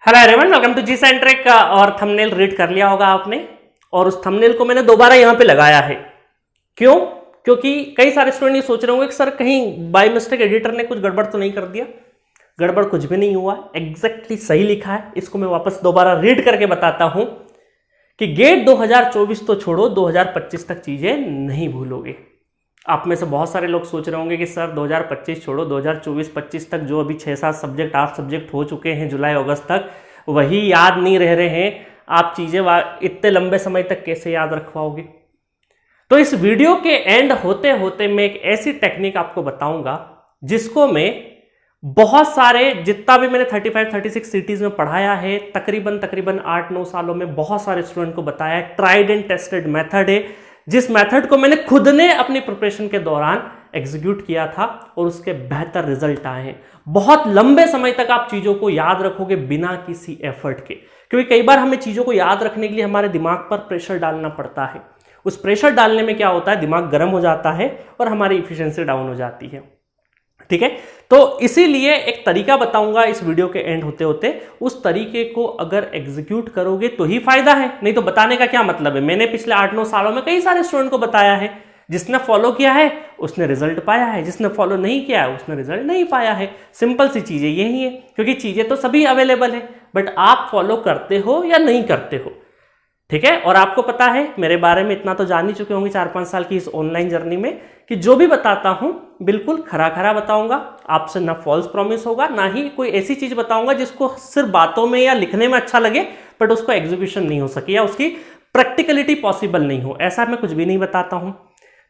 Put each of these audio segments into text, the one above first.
Hello everyone, welcome to G centric. और thumbnail read कर लिया होगा आपने, और उस थंबनेल को मैंने दोबारा यहां पे लगाया है। क्यों? क्योंकि कई सारे स्टूडेंट ये सोच रहे होंगे कि सर कहीं बाय मिस्टेक एडिटर ने कुछ गड़बड़ तो नहीं कर दिया। गड़बड़ कुछ भी नहीं हुआ, एग्जैक्टली सही लिखा है। इसको मैं वापस दोबारा रीड करके बताता हूं कि गेट 2024 तो छोड़ो, 2025 तक चीजें नहीं भूलोगे। आप में से बहुत सारे लोग सोच रहे होंगे कि सर 2025 छोड़ो, 2024-25 तक जो अभी 6-7 सब्जेक्ट 8 सब्जेक्ट हो चुके हैं जुलाई अगस्त तक, वही याद नहीं रह रहे हैं। आप चीज़ें इतने लंबे समय तक कैसे याद रखवाओगे? तो इस वीडियो के एंड होते होते मैं एक ऐसी टेक्निक आपको बताऊंगा जिसको मैं बहुत सारे, जितना भी मैंने 35-36 सिटीज में पढ़ाया है, तकरीबन 8-9 सालों में बहुत सारे स्टूडेंट को बताया है। ट्राइड एंड टेस्टेड मेथड है, जिस मेथड को मैंने खुद ने अपनी प्रिपरेशन के दौरान एग्जीक्यूट किया था और उसके बेहतर रिजल्ट आए हैं। बहुत लंबे समय तक आप चीजों को याद रखोगे बिना किसी एफर्ट के, क्योंकि कई बार हमें चीजों को याद रखने के लिए हमारे दिमाग पर प्रेशर डालना पड़ता है। उस प्रेशर डालने में क्या होता है, दिमाग गर्म हो जाता है और हमारी इफिशियंसी डाउन हो जाती है। ठीक है, तो इसीलिए एक तरीका बताऊंगा इस वीडियो के एंड होते होते। उस तरीके को अगर एग्जीक्यूट करोगे तो ही फायदा है, नहीं तो बताने का क्या मतलब है। मैंने पिछले 8-9 सालों में कई सारे स्टूडेंट को बताया है, जिसने फॉलो किया है उसने रिजल्ट पाया है, जिसने फॉलो नहीं किया है उसने रिजल्ट नहीं पाया है। सिंपल सी चीजें यही है, क्योंकि चीजें तो सभी अवेलेबल है, बट आप फॉलो करते हो या नहीं करते हो। ठीक है, और आपको पता है मेरे बारे में इतना तो जान ही चुके होंगे 4-5 साल की इस ऑनलाइन जर्नी में, कि जो भी बताता हूं बिल्कुल खरा खरा बताऊंगा। आपसे ना फॉल्स प्रॉमिस होगा, ना ही कोई ऐसी चीज बताऊंगा जिसको सिर्फ बातों में या लिखने में अच्छा लगे बट उसको एग्जीक्यूशन नहीं हो सके या उसकी प्रैक्टिकलिटी पॉसिबल नहीं हो। ऐसा मैं कुछ भी नहीं बताता हूं,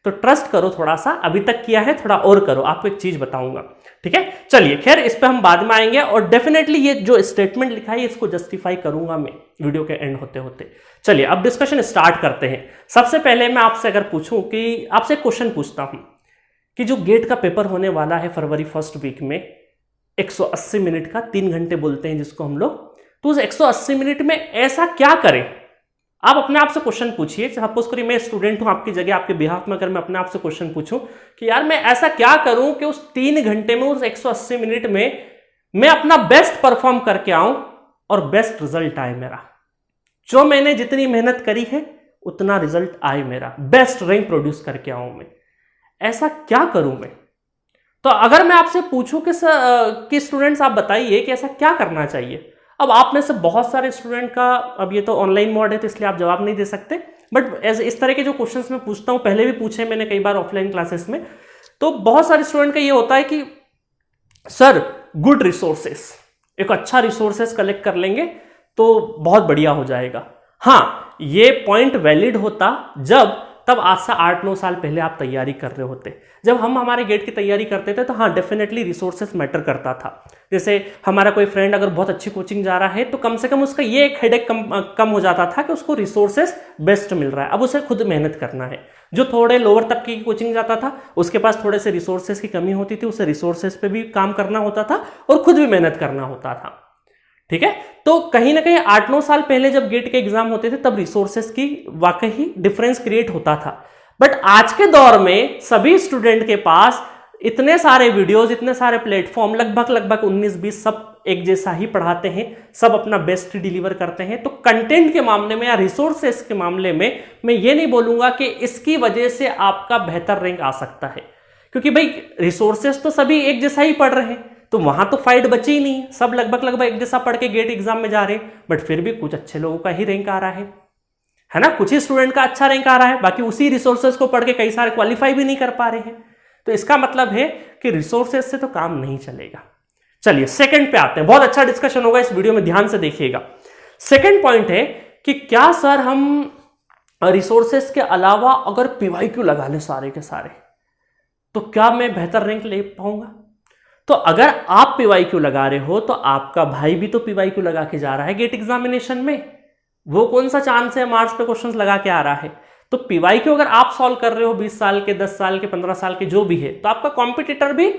तो ट्रस्ट करो थोड़ा सा। अभी तक किया है, थोड़ा और करो। आपको एक चीज बताऊंगा, ठीक है। चलिए, खैर इस पे हम बाद में आएंगे, और डेफिनेटली ये जो स्टेटमेंट लिखा है इसको जस्टिफाई करूंगा मैं वीडियो के एंड होते होते। चलिए अब डिस्कशन स्टार्ट करते हैं। सबसे पहले मैं आपसे अगर पूछूं कि आपसे क्वेश्चन पूछता हूं कि जो गेट का पेपर होने वाला है फरवरी फर्स्ट वीक में, 180 मिनट का, 3 घंटे बोलते हैं जिसको हम लोग, तो उस 180 मिनट में ऐसा क्या करें? आप अपने आप से क्वेश्चन पूछिए। सपोज करिए मैं स्टूडेंट हूं आपकी जगह, आपके बिहाफ में अगर मैं अपने आप से क्वेश्चन पूछूं कि यार मैं ऐसा क्या करूं कि उस 3 घंटे में, उस 180 मिनट में मैं अपना बेस्ट परफॉर्म करके आऊं और बेस्ट रिजल्ट आए मेरा। जो मैंने जितनी मेहनत करी है उतना रिजल्ट आए मेरा, बेस्ट रैंक प्रोड्यूस करके आऊं मैं। ऐसा क्या करूं मैं? तो अगर मैं आपसे पूछूं कि स्टूडेंट्स आप बताइए कि ऐसा क्या करना चाहिए। अब आप में से बहुत सारे स्टूडेंट का, अब ये तो ऑनलाइन मोड है तो इसलिए आप जवाब नहीं दे सकते, बट इस तरह के जो क्वेश्चंस मैं पूछता हूं, पहले भी पूछे मैंने कई बार ऑफलाइन क्लासेस में, तो बहुत सारे स्टूडेंट का ये होता है कि सर गुड रिसोर्सेस, एक अच्छा रिसोर्सेस कलेक्ट कर लेंगे तो बहुत बढ़िया हो जाएगा। हाँ, ये पॉइंट वैलिड होता तब आज से 8-9 साल पहले आप तैयारी कर रहे होते। जब हम हमारे गेट की तैयारी करते थे तो हाँ, डेफिनेटली रिसोर्सेस मैटर करता था। जैसे हमारा कोई फ्रेंड अगर बहुत अच्छी कोचिंग जा रहा है तो कम से कम उसका ये एक हेडेक कम हो जाता था कि उसको रिसोर्सेस बेस्ट मिल रहा है। अब उसे खुद मेहनत करना है। जो थोड़े लोअर तबके की कोचिंग जाता था उसके पास थोड़े से रिसोर्सेस की कमी होती थी, उसे रिसोर्सेस पे भी काम करना होता था और खुद भी मेहनत करना होता था। ठीक है, तो कहीं ना कहीं 8-9 साल पहले जब गेट के एग्जाम होते थे तब रिसोर्सेस की वाकई डिफरेंस क्रिएट होता था। बट आज के दौर में सभी स्टूडेंट के पास इतने सारे वीडियोस, इतने सारे प्लेटफॉर्म, लगभग 19-20 सब एक जैसा ही पढ़ाते हैं, सब अपना बेस्ट डिलीवर करते हैं। तो कंटेंट के मामले में या रिसोर्सेस के मामले में मैं ये नहीं बोलूंगा कि इसकी वजह से आपका बेहतर रैंक आ सकता है, क्योंकि भाई रिसोर्सेस तो सभी एक जैसा ही पढ़ रहे हैं, तो वहां तो फाइट बची ही नहीं है। सब लगभग एक जैसा पढ़ के गेट एग्जाम में जा रहे हैं, बट फिर भी कुछ अच्छे लोगों का ही रैंक आ रहा है ना, कुछ ही स्टूडेंट का अच्छा रैंक आ रहा है, बाकी उसी रिसोर्सेज को पढ़ के कई सारे क्वालिफाई भी नहीं कर पा रहे हैं। तो इसका मतलब है कि रिसोर्सेज से तो काम नहीं चलेगा। चलिए सेकंड पे आते हैं। बहुत अच्छा डिस्कशन होगा इस वीडियो में, ध्यान से देखिएगा। सेकंड पॉइंट है कि क्या सर हम रिसोर्सेज के अलावा अगर पीवाईक्यू लगा लें सारे के सारे, तो क्या मैं बेहतर रैंक ले पाऊंगा? तो अगर आप पीवाईक्यू लगा रहे हो तो आपका भाई भी तो पीवाईक्यू लगा के जा रहा है गेट एग्जामिनेशन में। वो कौन सा चांस है मार्क्स पे क्वेश्चंस लगा के आ रहा है? तो पीवाईक्यू अगर आप सॉल्व कर रहे हो 20 साल के, 10 साल के, 15 साल के जो भी है, तो आपका कॉम्पिटिटर भी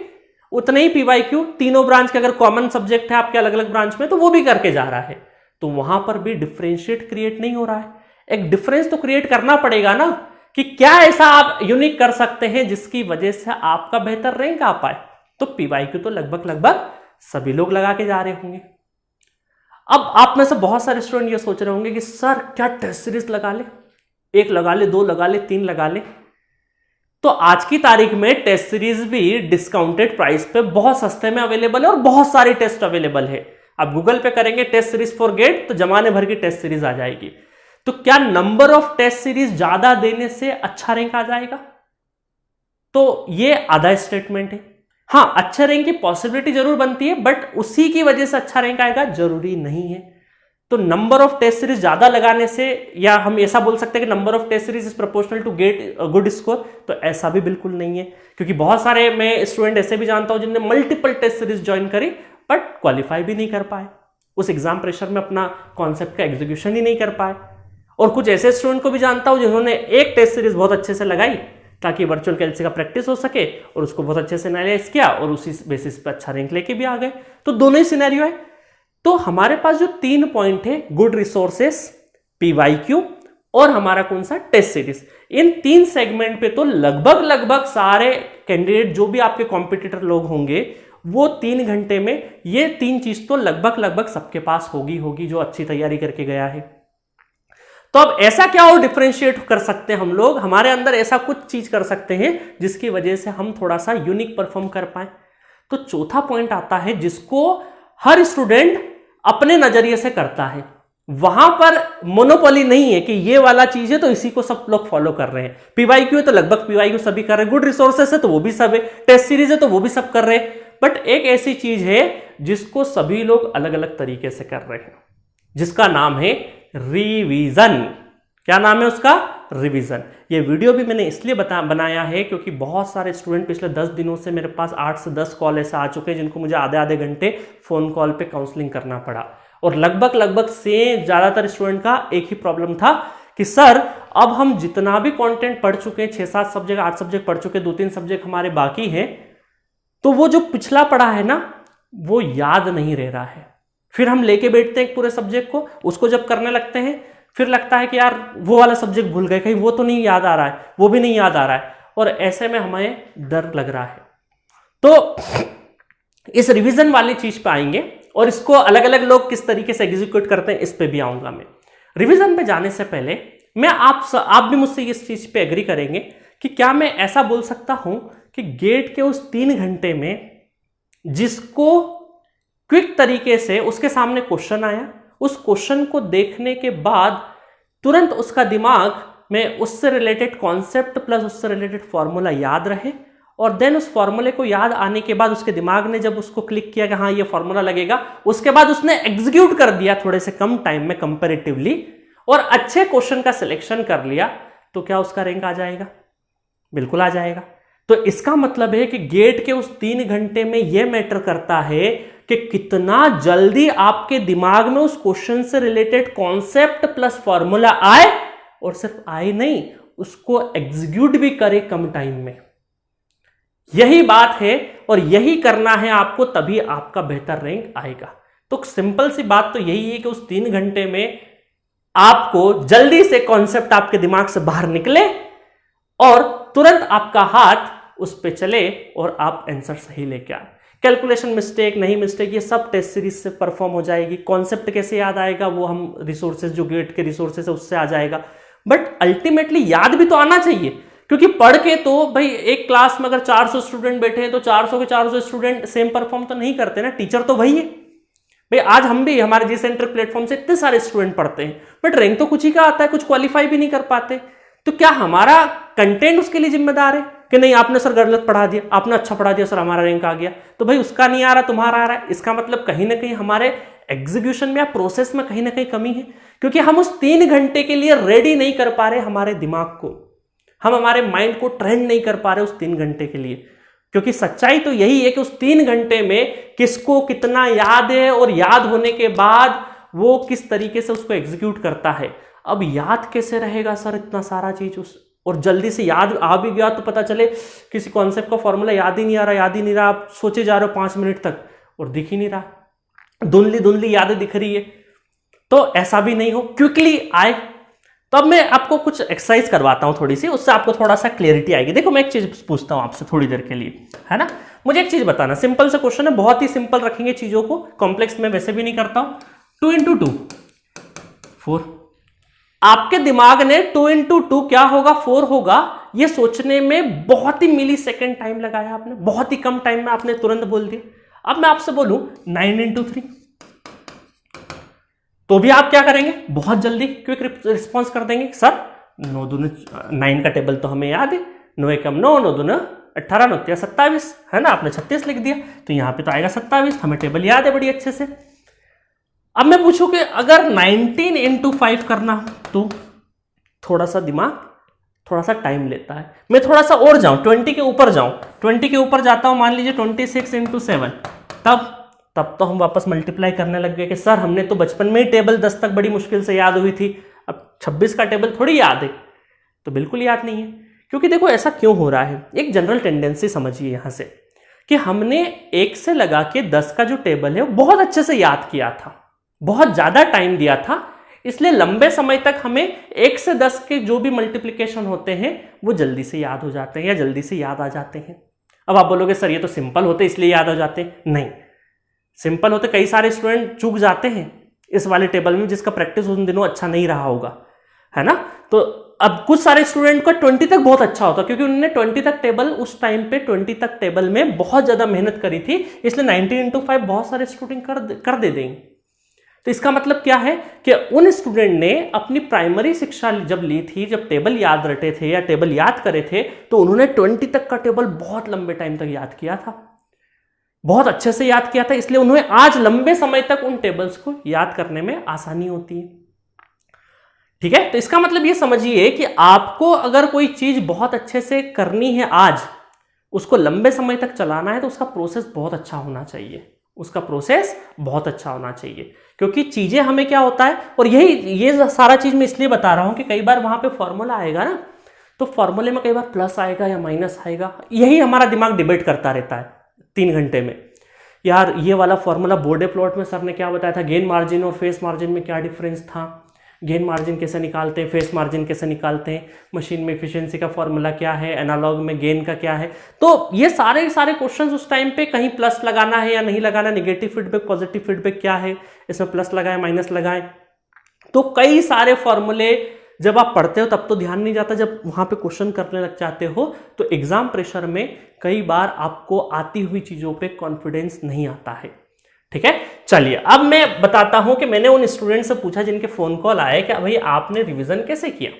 उतने ही पीवाईक्यू, तीनों ब्रांच के अगर कॉमन सब्जेक्ट है आपके अलग अलग ब्रांच में, तो वो भी करके जा रहा है। तो वहां पर भी डिफरेंशिएट क्रिएट नहीं हो रहा है। एक डिफरेंस तो क्रिएट करना पड़ेगा ना, कि क्या ऐसा आप यूनिक कर सकते हैं जिसकी वजह से आपका बेहतर रैंक आ पाए। तो पीवाईक्यू तो लगभग सभी लोग लगा के जा रहे होंगे। अब आप में से बहुत सारे स्टूडेंट ये सोच रहे होंगे कि सर क्या टेस्ट सीरीज लगा ले, 1 लगा ले, 2 लगा ले, 3 लगा ले। तो आज की तारीख में टेस्ट सीरीज भी डिस्काउंटेड प्राइस पे बहुत सस्ते में अवेलेबल है और बहुत सारे टेस्ट अवेलेबल है। आप गूगल पे करेंगे टेस्ट सीरीज फॉर गेट तो जमाने भर की टेस्ट सीरीज आ जाएगी। तो क्या नंबर ऑफ टेस्ट सीरीज ज्यादा देने से अच्छा रैंक आ जाएगा? तो ये आधा स्टेटमेंट है। हाँ, अच्छा रैंक की पॉसिबिलिटी जरूर बनती है, बट उसी की वजह से अच्छा रैंक आएगा जरूरी नहीं है। तो नंबर ऑफ टेस्ट सीरीज ज्यादा लगाने से, या हम ऐसा बोल सकते हैं कि number of test series is proportional to get good score, तो ऐसा भी बिल्कुल नहीं है। क्योंकि बहुत सारे मैं स्टूडेंट ऐसे भी जानता हूं जिन्होंने मल्टीपल टेस्ट सीरीज ज्वाइन करी बट क्वालिफाई भी नहीं कर पाए, उस एग्जाम प्रेशर में अपना कॉन्सेप्ट का एग्जीक्यूशन ही नहीं कर पाए। और कुछ ऐसे स्टूडेंट को भी जानता हूं जिन्होंने एक टेस्ट सीरीज बहुत अच्छे से लगाई ताकि वर्चुअल कैलसी का प्रैक्टिस हो सके और उसको बहुत अच्छे से एनालाइज किया और उसी बेसिस पर अच्छा रैंक लेके भी आ गए। तो दोनों ही सिनेरियो है। तो हमारे पास जो 3 पॉइंट है, गुड रिसोर्सेस, PYQ और हमारा कौन सा टेस्ट सीरीज, इन 3 सेगमेंट पे तो लगभग सारे कैंडिडेट जो भी आपके कॉम्पिटिटर लोग होंगे वो 3 घंटे में ये 3 चीज तो लगभग सबके पास होगी जो अच्छी तैयारी करके गया है। तो अब ऐसा क्या और डिफरेंशिएट कर सकते हैं हम लोग, हमारे अंदर ऐसा कुछ चीज कर सकते हैं जिसकी वजह से हम थोड़ा सा यूनिक परफॉर्म कर पाए। तो चौथा पॉइंट आता है जिसको हर स्टूडेंट अपने नजरिए से करता है। वहां पर मोनोपोली नहीं है कि ये वाला चीज है तो इसी को सब लोग फॉलो कर रहे हैं। PYQ है तो लगभग PYQ सभी कर रहे हैं, गुड रिसोर्सेस है तो वो भी सब है, टेस्ट सीरीज है तो वो भी सब कर रहे हैं। बट एक ऐसी चीज है जिसको सभी लोग अलग अलग तरीके से कर रहे हैं, जिसका नाम है रिवीजन। क्या नाम है उसका? रिवीजन। ये वीडियो भी मैंने इसलिए बनाया है क्योंकि बहुत सारे स्टूडेंट पिछले 10 दिनों से मेरे पास 8 से 10 कॉल ऐसे आ चुके हैं जिनको मुझे आधे घंटे फोन कॉल पे काउंसलिंग करना पड़ा। और लगभग से ज्यादातर स्टूडेंट का एक ही प्रॉब्लम था कि सर अब हम जितना भी कंटेंट पढ़ चुके हैं, 6-7 सब्जेक्ट 8 सब्जेक्ट पढ़ चुके, 2-3 सब्जेक्ट हमारे बाकी हैं, तो वो जो पिछला पढ़ा है ना वो याद नहीं रह रहा है। फिर हम लेके बैठते हैं पूरे सब्जेक्ट को, उसको जब करने लगते हैं फिर लगता है कि यार वो वाला सब्जेक्ट भूल गए, कहीं वो तो नहीं याद आ रहा है, वो भी नहीं याद आ रहा है, और ऐसे में हमें डर लग रहा है। तो इस रिवीजन वाली चीज पे आएंगे और इसको अलग अलग लोग किस तरीके से एग्जीक्यूट करते हैं इस पे भी आऊंगा मैं। रिवीजन पे जाने से पहले मैं आप भी मुझसे इस चीज पे एग्री करेंगे कि क्या मैं ऐसा बोल सकता हूं कि गेट के उस 3 घंटे में जिसको क्विक तरीके से उसके सामने क्वेश्चन आया, उस क्वेश्चन को देखने के बाद तुरंत उसका दिमाग में उससे रिलेटेड कॉन्सेप्ट प्लस उससे रिलेटेड फॉर्मूला याद रहे, और देन उस फॉर्मूले को याद आने के बाद उसके दिमाग ने जब उसको क्लिक किया कि हाँ ये फॉर्मूला लगेगा, उसके बाद उसने एग्जीक्यूट कर दिया थोड़े से कम टाइम में कंपैरेटिवली और अच्छे क्वेश्चन का सिलेक्शन कर लिया, तो क्या उसका रैंक आ जाएगा? बिल्कुल आ जाएगा। तो इसका मतलब है कि गेट के उस 3 घंटे में यह मैटर करता है कि कितना जल्दी आपके दिमाग में उस क्वेश्चन से रिलेटेड कॉन्सेप्ट प्लस फॉर्मूला आए, और सिर्फ आए नहीं, उसको एग्जीक्यूट भी करे कम टाइम में। यही बात है और यही करना है आपको, तभी आपका बेहतर रैंक आएगा। तो सिंपल सी बात तो यही है कि उस 3 घंटे में आपको जल्दी से कॉन्सेप्ट आपके दिमाग से बाहर निकले और तुरंत आपका हाथ उस पे चले और आप आंसर सही लेके आए। कैलकुलेशन मिस्टेक नहीं मिस्टेक ये सब टेस्ट सीरीज से परफॉर्म हो जाएगी। कॉन्सेप्ट कैसे याद आएगा वो हम रिसोर्सेज जो गेट के रिसोर्सेज है उससे आ जाएगा, बट अल्टीमेटली याद भी तो आना चाहिए, क्योंकि पढ़ के तो भाई एक क्लास में अगर 400 स्टूडेंट बैठे हैं तो 400 के 400 स्टूडेंट सेम परफॉर्म तो नहीं करते ना, टीचर तो वही है भाई। आज हम भी हमारे जी सेंटर प्लेटफॉर्म से इतने सारे स्टूडेंट पढ़ते हैं, बट रैंक तो कुछ ही का आता है, कुछ क्वालिफाई भी नहीं कर पाते। तो क्या हमारा कंटेंट उसके लिए जिम्मेदार है कि नहीं आपने सर गलत पढ़ा दिया, आपने अच्छा पढ़ा दिया सर हमारा रैंक आ गया, तो भाई उसका नहीं आ रहा तुम्हारा आ रहा है? इसका मतलब कहीं ना कहीं हमारे एग्जीक्यूशन में या प्रोसेस में कहीं ना कहीं कमी है, क्योंकि हम उस 3 घंटे के लिए रेडी नहीं कर पा रहे हमारे दिमाग को, हम हमारे माइंड को ट्रेंड नहीं कर पा रहे उस 3 घंटे के लिए। क्योंकि सच्चाई तो यही है कि उस 3 घंटे में किसको कितना याद है और याद होने के बाद वो किस तरीके से उसको एग्जीक्यूट करता है। अब याद कैसे रहेगा सर इतना सारा चीज और जल्दी से याद आ भी गया तो पता चले किसी कॉन्सेप्ट का फॉर्मूला याद ही नहीं आ रहा, आप सोचे जा रहे हो 5 मिनट तक और दिख ही नहीं रहा, धुंधली यादें दिख रही है। तो ऐसा भी नहीं हो, क्विकली आए। तो अब मैं आपको कुछ एक्सरसाइज करवाता हूं थोड़ी सी, उससे आपको थोड़ा सा क्लियरिटी आएगी। देखो मैं एक चीज पूछता हूं आपसे थोड़ी देर के लिए, है ना, मुझे एक चीज बताना, सिंपल से क्वेश्चन है, बहुत ही सिंपल रखेंगे चीजों को, कॉम्प्लेक्स में वैसे भी नहीं करता हूं। 2 इंटू 2 4। आपके दिमाग ने 2 इंटू 2 क्या होगा 4 होगा ये सोचने में बहुत ही मिली सेकेंड टाइम लगाया आपने, बहुत ही कम टाइम में आपने तुरंत बोल दिया। अब मैं आपसे बोलूं 9 इंटू 3 तो भी आप क्या करेंगे, बहुत जल्दी क्विक रिस्पॉन्स कर देंगे। सर 9 दूनी 9 का टेबल तो हमें याद है, 9 एकम 9, 9 दूना 18, 9 तिया 27, है ना, आपने 36 लिख दिया तो यहां पे तो आएगा 27, हमें टेबल याद है बड़ी अच्छे से। अब मैं पूछूं कि अगर 19 इंटू 5 करना हो तो थोड़ा सा दिमाग थोड़ा सा टाइम लेता है। मैं थोड़ा सा और जाऊं 20 के ऊपर जाऊं, 20 के ऊपर जाता हूं, मान लीजिए 26 इंटू 7, तब तो हम वापस मल्टीप्लाई करने लग गए कि सर हमने तो बचपन में ही टेबल 10 तक बड़ी मुश्किल से याद हुई थी, अब 26 का टेबल थोड़ी याद है। तो बिल्कुल याद नहीं है, क्योंकि देखो ऐसा क्यों हो रहा है, एक जनरल टेंडेंसी समझिए यहां से कि हमने 1 से लगा के 10 का जो टेबल है वो बहुत अच्छे से याद किया था, बहुत ज्यादा टाइम दिया था, इसलिए लंबे समय तक हमें 1 से 10 के जो भी मल्टीप्लिकेशन होते हैं वो जल्दी से याद हो जाते हैं या जल्दी से याद आ जाते हैं। अब आप बोलोगे सर ये तो सिंपल होते इसलिए याद हो जाते हैं, नहीं, सिंपल होते कई सारे स्टूडेंट चूक जाते हैं इस वाले टेबल में, जिसका प्रैक्टिस उन दिनों अच्छा नहीं रहा होगा, है ना। तो अब कुछ सारे स्टूडेंट का 20 तक बहुत अच्छा होता क्योंकि उन्होंने 20 तक टेबल उस टाइम पे 20 तक टेबल में बहुत ज्यादा मेहनत करी थी, इसलिए 19 इंटू 5 बहुत सारे स्टूडेंट कर दे देंगे। तो इसका मतलब क्या है कि उन स्टूडेंट ने अपनी प्राइमरी शिक्षा जब ली थी, जब टेबल याद रटे थे या टेबल याद करे थे, तो उन्होंने 20 तक का टेबल बहुत लंबे टाइम तक याद किया था, बहुत अच्छे से याद किया था, इसलिए उन्हें आज लंबे समय तक उन टेबल्स को याद करने में आसानी होती है। ठीक है, तो इसका मतलब ये समझिए कि आपको अगर कोई चीज बहुत अच्छे से करनी है आज, उसको लंबे समय तक चलाना है, तो उसका प्रोसेस बहुत अच्छा होना चाहिए, उसका प्रोसेस बहुत अच्छा होना चाहिए। क्योंकि चीजें हमें क्या होता है, और ये सारा चीज मैं इसलिए बता रहा हूं कि कई बार वहां पे फॉर्मूला आएगा ना, तो फॉर्मूले में कई बार प्लस आएगा या माइनस आएगा, यही हमारा दिमाग डिबेट करता रहता है 3 घंटे में। यार ये वाला फॉर्मूला बोर्डे प्लॉट में सर ने क्या बताया था, गेन मार्जिन और फेस मार्जिन में क्या डिफरेंस था, गेन मार्जिन कैसे निकालते हैं, फेस मार्जिन कैसे निकालते हैं, मशीन में एफिशिएंसी का फॉर्मूला क्या है, एनालॉग में गेन का क्या है। तो ये सारे क्वेश्चंस उस टाइम पे कहीं प्लस लगाना है या नहीं लगाना, नेगेटिव फीडबैक पॉजिटिव फीडबैक क्या है, इसमें प्लस लगाए माइनस लगाए, तो कई सारे फॉर्मूले जब आप पढ़ते हो तब तो ध्यान नहीं जाता, जब वहां पे क्वेश्चन करने लग जाते हो तो एग्जाम प्रेशर में कई बार आपको आती हुई चीजों पे कॉन्फिडेंस नहीं आता है। ठीक है, चलिए अब मैं बताता हूं कि मैंने उन स्टूडेंट से पूछा जिनके फोन कॉल आए कि भाई आपने रिवीजन कैसे किया,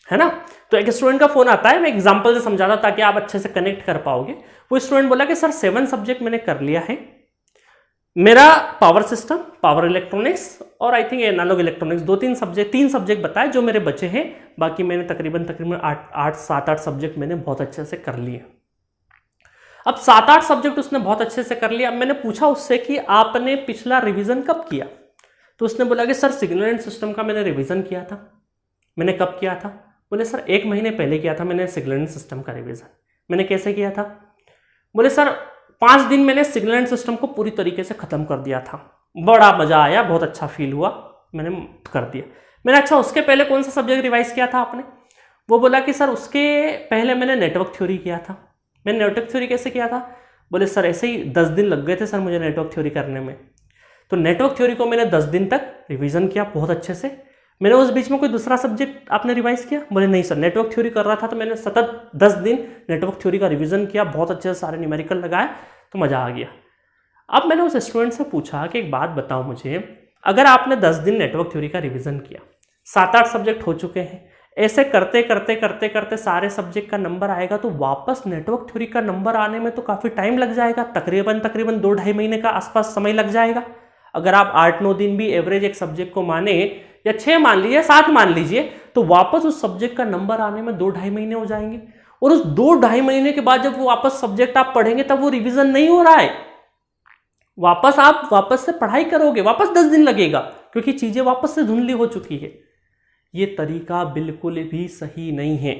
है ना। तो एक स्टूडेंट का फोन आता है, मैं एग्जांपल से समझाता ताकि आप अच्छे से कनेक्ट कर पाओगे। वो स्टूडेंट बोला कि सर 7 सब्जेक्ट मैंने कर लिया है, मेरा पावर सिस्टम, पावर इलेक्ट्रॉनिक्स और I think analog electronics 3 subject बताए जो मेरे बचे हैं, बाकी मैंने तकरीबन 7-8 सब्जेक्ट मैंने बहुत अच्छे से कर लिए। अब 7-8 सब्जेक्ट उसने बहुत अच्छे से कर लिया। अब मैंने पूछा उससे कि आपने पिछला रिवीजन कब किया, तो उसने बोला कि सर सिग्नल एंड सिस्टम का मैंने रिवीजन किया था। मैंने कब किया था, बोले सर 1 महीने पहले किया था मैंने सिग्नल एंड सिस्टम का रिवीजन। मैंने कैसे किया था, बोले सर 5 दिन मैंने सिग्नल एंड सिस्टम को पूरी तरीके से खत्म कर दिया था, बड़ा मजा आया, बहुत अच्छा फील हुआ, मैंने कर दिया। मैंने अच्छा उसके पहले कौन सा सब्जेक्ट रिवाइज किया था आपने, वो बोला कि सर उसके पहले मैंने नेटवर्क थ्योरी किया था। मैंने नेटवर्क थ्योरी कैसे किया था, बोले सर ऐसे ही 10 दिन लग गए थे सर मुझे नेटवर्क थ्योरी करने में। तो नेटवर्क थ्योरी को मैंने 10 दिन तक रिवीजन किया बहुत अच्छे से। मैंने उस बीच में कोई दूसरा सब्जेक्ट आपने रिवाइज किया, बोले नहीं सर नेटवर्क थ्योरी कर रहा था तो मैंने सतत 10 दिन नेटवर्क थ्योरी का रिवीजन किया, बहुत अच्छे से सारे न्यूमेरिकल लगाए तो मजा आ गया। अब मैंने उस स्टूडेंट से पूछा कि एक बात बताओ मुझे, अगर आपने 10 दिन नेटवर्क थ्योरी का रिवीजन किया, 7-8 सब्जेक्ट हो चुके हैं, ऐसे करते करते करते करते सारे सब्जेक्ट का नंबर आएगा तो वापस नेटवर्क थ्योरी का नंबर आने में तो काफी टाइम लग जाएगा, तकरीबन 2-2.5 महीने का आसपास समय लग जाएगा। अगर आप 8-9 दिन भी एवरेज एक सब्जेक्ट को माने या 6 मान लीजिए, 7 मान लीजिए, तो वापस उस सब्जेक्ट का नंबर आने में 2-2.5 महीने हो जाएंगे। और उस 2-2.5 महीने के बाद जब वो वापस सब्जेक्ट आप पढ़ेंगे तब वो रिवीजन नहीं हो रहा है, आप वापस से पढ़ाई करोगे, वापस 10 दिन लगेगा क्योंकि चीजें वापस से धुंधली हो चुकी है। ये तरीका बिल्कुल भी सही नहीं है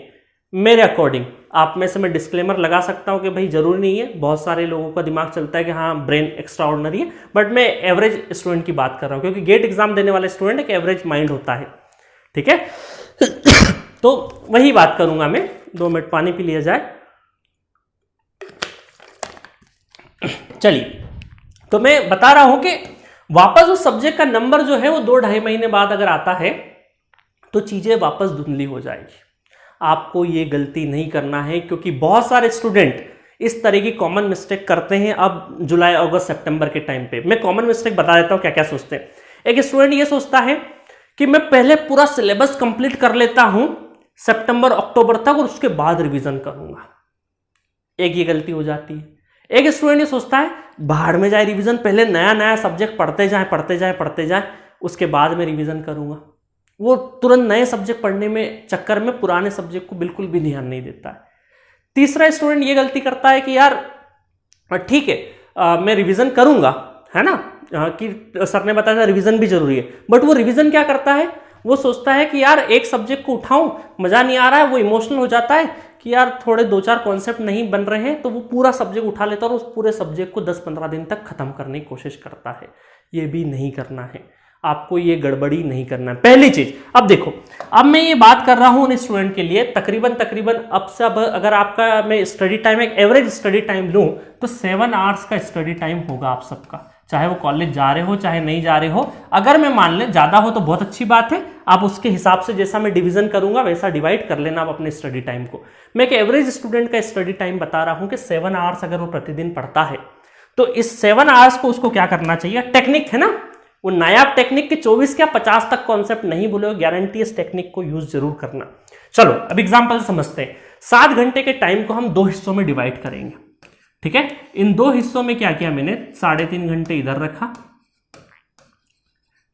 मेरे अकॉर्डिंग। आप में से मैं डिस्क्लेमर लगा सकता हूं कि भाई जरूरी नहीं है, बहुत सारे लोगों का दिमाग चलता है कि हाँ ब्रेन एक्स्ट्रा ऑर्डिनरी है, बट मैं एवरेज स्टूडेंट की बात कर रहा हूं क्योंकि गेट एग्जाम देने वाले स्टूडेंट एक एवरेज माइंड होता है। ठीक है तो वही बात करूंगा मैं। 2 मिनट पानी पी लिया जाए। चलिए, तो मैं बता रहा हूं कि वापस उस सब्जेक्ट का नंबर जो है वो 2-2.5 महीने बाद अगर आता है तो चीजें वापस धुंधली हो जाएगी। आपको ये गलती नहीं करना है, क्योंकि बहुत सारे स्टूडेंट इस तरह की कॉमन मिस्टेक करते हैं। अब जुलाई अगस्त सितंबर के टाइम पे मैं कॉमन मिस्टेक बता देता हूं क्या क्या सोचते हैं। एक स्टूडेंट ये सोचता है कि मैं पहले पूरा सिलेबस कंप्लीट कर लेता हूं सितंबर अक्टूबर तक और उसके बाद रिवीजन करूंगा। एक ये गलती हो जाती है। एक स्टूडेंट ये सोचता है बाहर में जाए रिवीजन, पहले नया नया सब्जेक्ट पढ़ते जाए उसके बाद में रिवीजन करूंगा। वो तुरंत नए सब्जेक्ट पढ़ने में चक्कर में पुराने सब्जेक्ट को बिल्कुल भी ध्यान नहीं देता है। तीसरा स्टूडेंट ये गलती करता है कि यार ठीक है मैं रिवीजन करूंगा, है ना, कि सर ने बताया था रिवीजन भी जरूरी है, बट वो रिवीजन क्या करता है, वो सोचता है कि यार एक सब्जेक्ट को उठाऊं, मजा नहीं आ रहा है, वो इमोशनल हो जाता है कि यार थोड़े 2-4 कॉन्सेप्ट नहीं बन रहे हैं, तो वो पूरा सब्जेक्ट उठा लेता है और उस पूरे सब्जेक्ट को 10-15 दिन तक खत्म करने की कोशिश करता है। ये भी नहीं करना है, आपको ये गड़बड़ी नहीं करना है। पहली चीज, अब देखो, अब मैं ये बात कर रहा हूं उन स्टूडेंट के लिए तकरीबन अब सब अगर आपका मैं स्टडी टाइम एक एवरेज स्टडी टाइम लूं तो 7 आवर्स का स्टडी टाइम होगा आप सबका, चाहे वो कॉलेज जा रहे हो चाहे नहीं जा रहे हो। अगर मैं मान लें ज्यादा हो तो बहुत अच्छी बात है, आप उसके हिसाब से जैसा मैं डिवीजन करूंगा वैसा डिवाइड कर लेना आप अपने स्टडी टाइम को। मैं एक एवरेज स्टूडेंट का स्टडी टाइम बता रहा हूं कि 7 आवर्स अगर वो प्रतिदिन पढ़ता है तो इस 7 आवर्स को उसको क्या करना चाहिए। टेक्निक है ना, वो नायाब टेक्निक के 24 क्या 50 तक कॉन्सेप्ट नहीं बोले, गारंटी इस टेक्निक को यूज जरूर करना। चलो अब एग्जांपल समझते हैं। 7 घंटे के टाइम को हम 2 हिस्सों में डिवाइड करेंगे, ठीक है। इन 2 हिस्सों में क्या किया मैंने, 3.5 घंटे इधर रखा,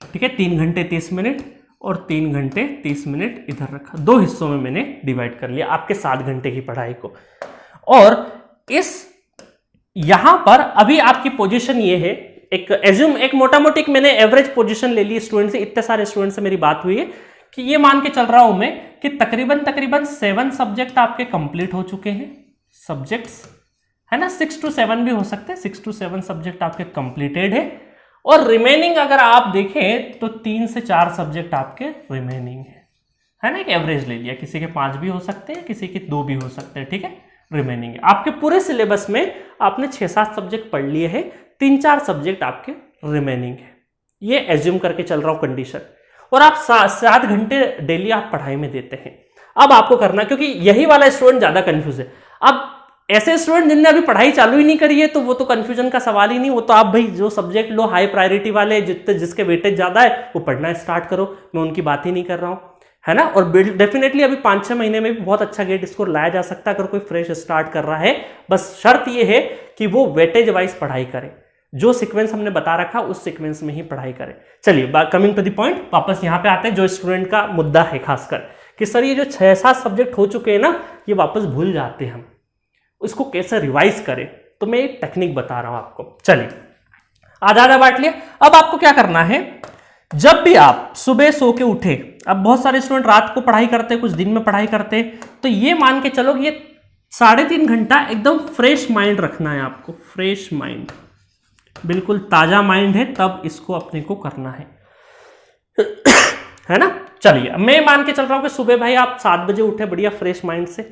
ठीक है, 3 घंटे 30 मिनट और 3 घंटे 30 मिनट इधर रखा। 2 हिस्सों में मैंने डिवाइड कर लिया आपके 7 घंटे की पढ़ाई को। और इस यहां पर अभी आपकी पोजीशन ये है, एक मोटा मोटी मैंने एवरेज पोजीशन ले ली स्टूडेंट से, इतने सारे स्टूडेंट से मेरी बात हुई है कि ये मान के चल रहा हूं मैं कि तकरीबन 7 सब्जेक्ट आपके कंप्लीट हो चुके हैं, सब्जेक्ट्स है ना, 6 to 7 भी हो सकते हैं, 6 to 7 सब्जेक्ट आपके कंप्लीटेड है। और रिमेनिंग अगर आप देखें तो 3 से 4 सब्जेक्ट आपके रिमेनिंग है ना, एक एवरेज ले लिया, किसी के 5 भी हो सकते हैं, किसी के 2 भी हो सकते हैं, ठीक है, रिमेनिंग है। आपके पूरे सिलेबस में आपने 6-7 सब्जेक्ट पढ़ लिए हैं, 3-4 सब्जेक्ट आपके रिमेनिंग है, ये एज्यूम करके चल रहा हूं कंडीशन। और आप 7 घंटे डेली आप पढ़ाई में देते हैं। अब आपको करना, क्योंकि यही वाला स्टूडेंट ज्यादा कंफ्यूज है। अब ऐसे स्टूडेंट जिनने अभी पढ़ाई चालू ही नहीं करी है तो वो तो कंफ्यूजन का सवाल ही नहीं, वो तो आप भाई जो सब्जेक्ट लो हाई प्रायोरिटी वाले, जिसके वेटेज ज्यादा है वो पढ़ना स्टार्ट करो, मैं उनकी बात ही नहीं कर रहा हूं, है ना। और डेफिनेटली अभी 5-6 महीने में भी बहुत अच्छा गेट स्कोर लाया जा सकता है अगर कोई फ्रेश स्टार्ट कर रहा है। बस शर्त ये है कि वो वेटेज वाइज पढ़ाई करे, जो सीक्वेंस हमने बता रखा उस सीक्वेंस में ही पढ़ाई करें। चलिए कमिंग टू द पॉइंट, वापस यहां पे आते हैं जो स्टूडेंट का मुद्दा है खासकर कि सर ये जो 6-7 सब्जेक्ट हो चुके हैं ना, ये वापस भूल जाते हैं हम, इसको कैसे रिवाइज करें। तो मैं एक टेक्निक बता रहा हूं आपको। चलिए आधा बांट लिया। अब आपको क्या करना है, जब भी आप सुबह सो के उठे, अब बहुत सारे स्टूडेंट रात को पढ़ाई करते हैं, कुछ दिन में पढ़ाई करते हैं, तो ये मान के चलो कि ये 3.5 घंटा एकदम फ्रेश माइंड रखना है आपको, फ्रेश माइंड, बिल्कुल ताजा माइंड है, तब इसको अपने को करना है है ना। चलिए मैं मान के चल रहा हूं कि सुबह भाई आप 7 बजे उठे बढ़िया फ्रेश माइंड से,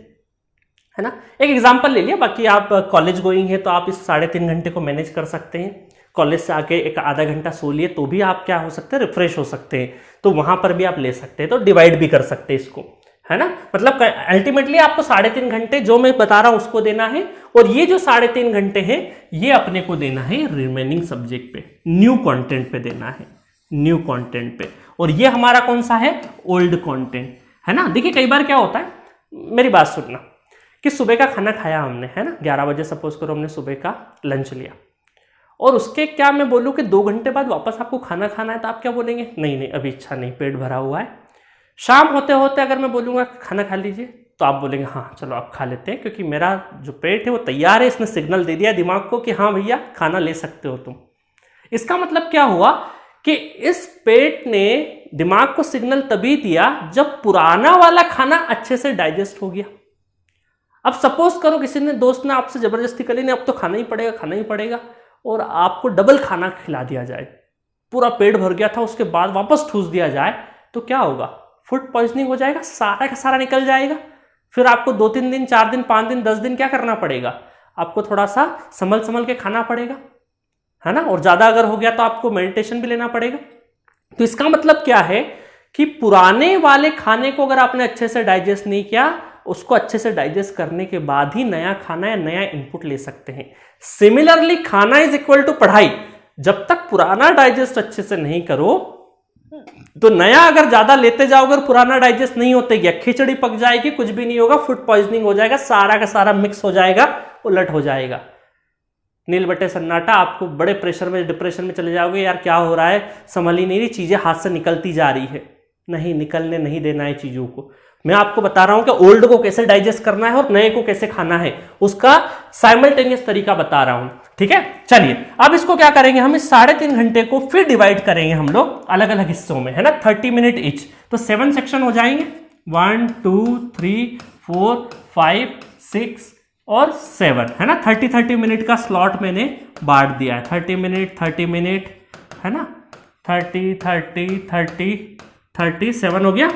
है ना। एक एग्जांपल ले लिया, बाकी आप कॉलेज गोइंग है तो आप इस 3.5 घंटे को मैनेज कर सकते हैं। कॉलेज से आके एक आधा घंटा सो लिए तो भी आप क्या हो सकते हैं, रिफ्रेश हो सकते हैं, तो वहां पर भी आप ले सकते हैं, तो डिवाइड भी कर सकते हैं इसको, है ना। मतलब अल्टीमेटली आपको 3.5 घंटे जो मैं बता रहा हूं उसको देना है, और ये जो 3.5 घंटे हैं ये अपने को देना है रिमेनिंग सब्जेक्ट पे, न्यू कंटेंट पे देना है, न्यू कंटेंट पे। और ये हमारा कौन सा है, ओल्ड कंटेंट, है ना। देखिए कई बार क्या होता है, मेरी बात सुनना, कि सुबह का खाना खाया हमने, है ना, 11 बजे सपोज करो हमने सुबह का लंच लिया, और उसके क्या मैं बोलूं कि 2 घंटे बाद वापस आपको खाना खाना है, तो आप क्या बोलेंगे, नहीं नहीं अभी इच्छा नहीं, पेट भरा हुआ है। शाम होते होते अगर मैं बोलूंगा खाना खा लीजिए तो आप बोलेंगे हाँ चलो आप खा लेते हैं, क्योंकि मेरा जो पेट है वो तैयार है, इसने सिग्नल दे दिया दिमाग को कि हाँ भैया खाना ले सकते हो तुम। इसका मतलब क्या हुआ कि इस पेट ने दिमाग को सिग्नल तभी दिया जब पुराना वाला खाना अच्छे से डाइजेस्ट हो गया। अब सपोज करो किसी ने दोस्त ने आपसे जबरदस्ती करी, नहीं अब तो खाना ही पड़ेगा, और आपको डबल खाना खिला दिया जाए, पूरा पेट भर गया था, उसके बाद वापस ठूस दिया जाए, तो क्या होगा, फूड पॉइजनिंग हो जाएगा, सारा का सारा निकल जाएगा। फिर आपको 2-3 दिन 4 दिन 5 दिन 10 दिन क्या करना पड़ेगा, आपको थोड़ा सा संभल के खाना पड़ेगा, है ना, और ज्यादा अगर हो गया तो आपको मेडिटेशन भी लेना पड़ेगा। तो इसका मतलब क्या है कि पुराने वाले खाने को अगर आपने अच्छे से डाइजेस्ट नहीं किया, उसको अच्छे से डाइजेस्ट करने के बाद ही नया खाना या नया इनपुट ले सकते हैं। सिमिलरली खाना इज इक्वल टू पढ़ाई। जब तक पुराना डाइजेस्ट अच्छे से नहीं करो तो नया अगर ज्यादा लेते जाओगे और पुराना डाइजेस्ट नहीं होते गया, खिचड़ी पक जाएगी, कुछ भी नहीं होगा, फूड पॉइजनिंग हो जाएगा, सारा का सारा मिक्स हो जाएगा, उलट हो जाएगा, नील बटे सन्नाटा। आपको बड़े प्रेशर में, डिप्रेशन में चले जाओगे, यार क्या हो रहा है, संभल ही नहीं रही, चीजें हाथ से निकलती जा रही है। नहीं, निकलने नहीं देना है चीजों को। मैं आपको बता रहा हूं कि ओल्ड को कैसे डाइजेस्ट करना है और नए को कैसे खाना है, उसका साइमल्टेनियस तरीका बता रहा हूं। ठीक है, चलिए अब इसको क्या करेंगे, हम इस 3.5 घंटे को फिर डिवाइड करेंगे हम लोग अलग अलग हिस्सों में, है ना, 30 मिनट ईच। तो 7 सेक्शन हो जाएंगे, 1 2 3 4 5 6 और 7, है ना। 30 मिनट का स्लॉट मैंने बांट दिया है, 30 मिनट, है ना, 37 हो गया,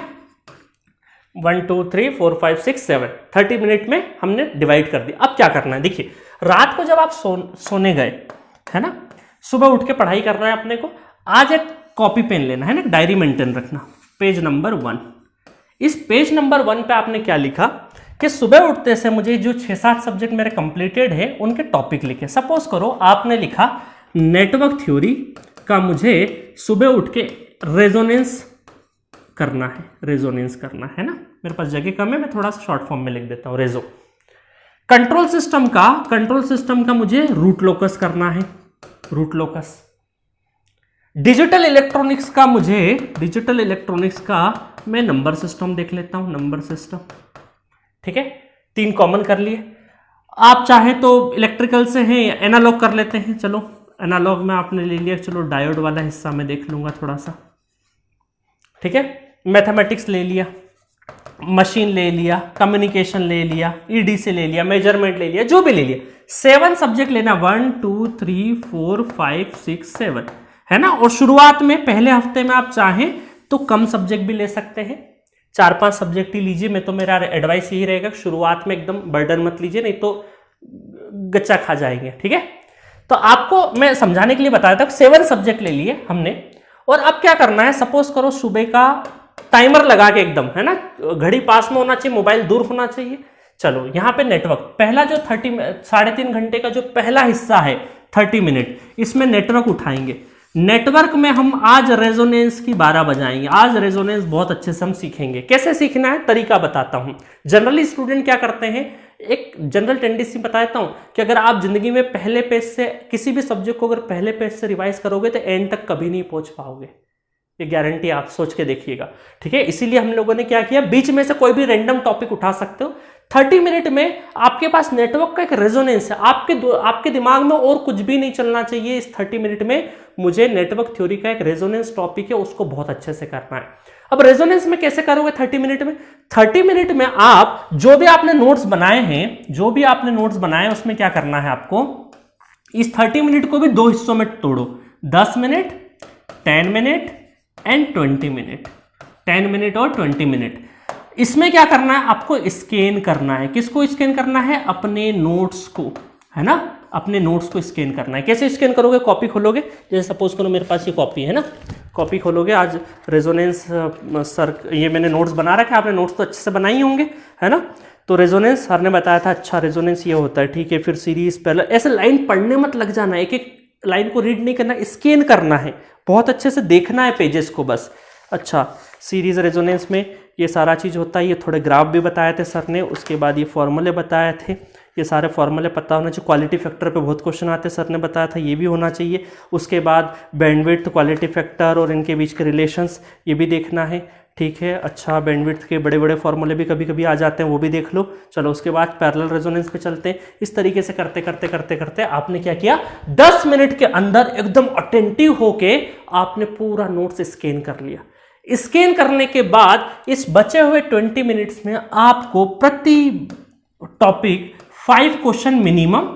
1 2 3 4 5 6 7, 30 मिनट में हमने डिवाइड कर दिया। अब क्या करना है, देखिए, रात को जब आप सोने गए, है ना, सुबह उठ के पढ़ाई करना है अपने को, आज एक कॉपी पेन लेना है ना, डायरी मेंटेन रखना, पेज नंबर 1। इस पेज नंबर 1 पे आपने क्या लिखा कि सुबह उठते से मुझे जो 6-7 सब्जेक्ट मेरे कंप्लीटेड है उनके टॉपिक लिखे। सपोज करो आपने लिखा नेटवर्क थ्योरी का मुझे सुबह उठ के रेजोनेंस करना है, रेजोनेंस करना है ना, मेरे पास जगह कम है, मैं थोड़ा सा शॉर्ट फॉर्म में लिख देता हूं, रेजो। कंट्रोल सिस्टम का मुझे रूट लोकस करना है, रूट लोकस। डिजिटल इलेक्ट्रॉनिक्स का मैं नंबर सिस्टम देख लेता हूं, नंबर सिस्टम। ठीक है, 3 कॉमन कर लिए। आप चाहे तो इलेक्ट्रिकल से हैं, एनालॉग कर लेते हैं, चलो एनालॉग में आपने ले लिया, चलो डायोड वाला हिस्सा मैं देख लूंगा थोड़ा सा। ठीक है, मैथमेटिक्स ले लिया, मशीन ले लिया, कम्युनिकेशन ले लिया, ईडी से ले लिया, मेजरमेंट ले लिया, जो भी ले लिया। 7 सब्जेक्ट लेना, 1 2 3 4 5 6 7, है ना। और शुरुआत में पहले हफ्ते में आप चाहें तो कम सब्जेक्ट भी ले सकते हैं, 4-5 सब्जेक्ट ही लीजिए। मैं तो मेरा एडवाइस यही रहेगा, शुरुआत में एकदम बर्डन मत लीजिए, नहीं तो गच्चा खा जाएंगे। ठीक है, तो आपको मैं समझाने के लिए बताया था, 7 सब्जेक्ट ले लिए हमने। और अब क्या करना है, सपोज करो सुबह का टाइमर लगा के एकदम, है ना, घड़ी पास में होना चाहिए, मोबाइल दूर होना चाहिए। चलो यहाँ पे नेटवर्क, पहला जो 3.5 घंटे का जो पहला हिस्सा है 30 मिनट, इसमें नेटवर्क उठाएंगे। नेटवर्क में हम आज रेजोनेंस की 12 बजाएंगे। आज रेजोनेंस बहुत अच्छे से हम सीखेंगे। कैसे सीखना है, तरीका बताता हूं। जनरली स्टूडेंट क्या करते हैं, एक जनरल टेंडेंसी बताता हूं कि अगर आप जिंदगी में पहले पेज से किसी भी सब्जेक्ट को अगर पहले पेज से रिवाइज करोगे तो एंड तक कभी नहीं पहुंच पाओगे, ये गारंटी आप सोच के देखिएगा। ठीक है, इसीलिए हम लोगों ने क्या किया, बीच में से कोई भी रैंडम टॉपिक उठा सकते हो। 30 मिनट में आपके पास नेटवर्क का एक रेजोनेंस है, आपके दिमाग में और कुछ भी नहीं चलना चाहिए। इस 30 मिनट में मुझे नेटवर्क थ्योरी का एक रेजोनेंस टॉपिक है, उसको बहुत अच्छे से करना है। अब रेजोनेंस में कैसे करोगे 30 मिनट में, 30 मिनट में आप जो भी आपने नोट्स बनाए हैं, उसमें क्या करना है आपको, इस 30 मिनट को भी 2 हिस्सों में तोड़ो, 10 minute, 10 minute and 20 minute, 10 minute और 20 मिनट। इसमें क्या करना है, आपको स्कैन करना है। किसको स्कैन करना है, अपने नोट्स को, है ना, अपने नोट्स को स्कैन करना है। कैसे स्कैन करोगे, कॉपी खोलोगे, जैसे सपोज करो मेरे पास ये कॉपी है ना, कॉपी खोलोगे, आज रेजोनेंस सर ये मैंने नोट्स बना रखे, आपने नोट्स तो अच्छे से बनाई होंगे, है ना। तो रेजोनेंस सर ने बताया था, अच्छा रेजोनेंस ये होता है, ठीक है। फिर सीरीज पहले, ऐसे लाइन पढ़ने मत लग जाना, एक एक लाइन को रीड नहीं करना, स्कैन करना है, बहुत अच्छे से देखना है पेजेस को बस। अच्छा, सीरीज रेजोनेंस में ये सारा चीज़ होता है, ये थोड़े ग्राफ भी बताए थे सर ने, उसके बाद ये फॉर्मूले बताए थे, ये सारे फॉर्मूले पता होना चाहिए। क्वालिटी फैक्टर पे बहुत क्वेश्चन आते हैं, सर ने बताया था, ये भी होना चाहिए। उसके बाद बैंडविड्थ, क्वालिटी फैक्टर और इनके बीच के रिलेशंस, ये भी देखना है, ठीक है। अच्छा, बैंडविड्थ के बड़े बड़े फॉर्मूले भी कभी कभी आ जाते हैं, वो भी देख लो। चलो उसके बाद पैरेलल रेजोनेंस पे चलते हैं। इस तरीके से करते करते करते करते आपने क्या किया, 10 मिनट के अंदर एकदम अटेंटिव होके आपने पूरा नोट्स स्कैन कर लिया। स्कैन करने के बाद इस बचे हुए 20 मिनट्स में आपको प्रति टॉपिक 5 क्वेश्चन मिनिमम,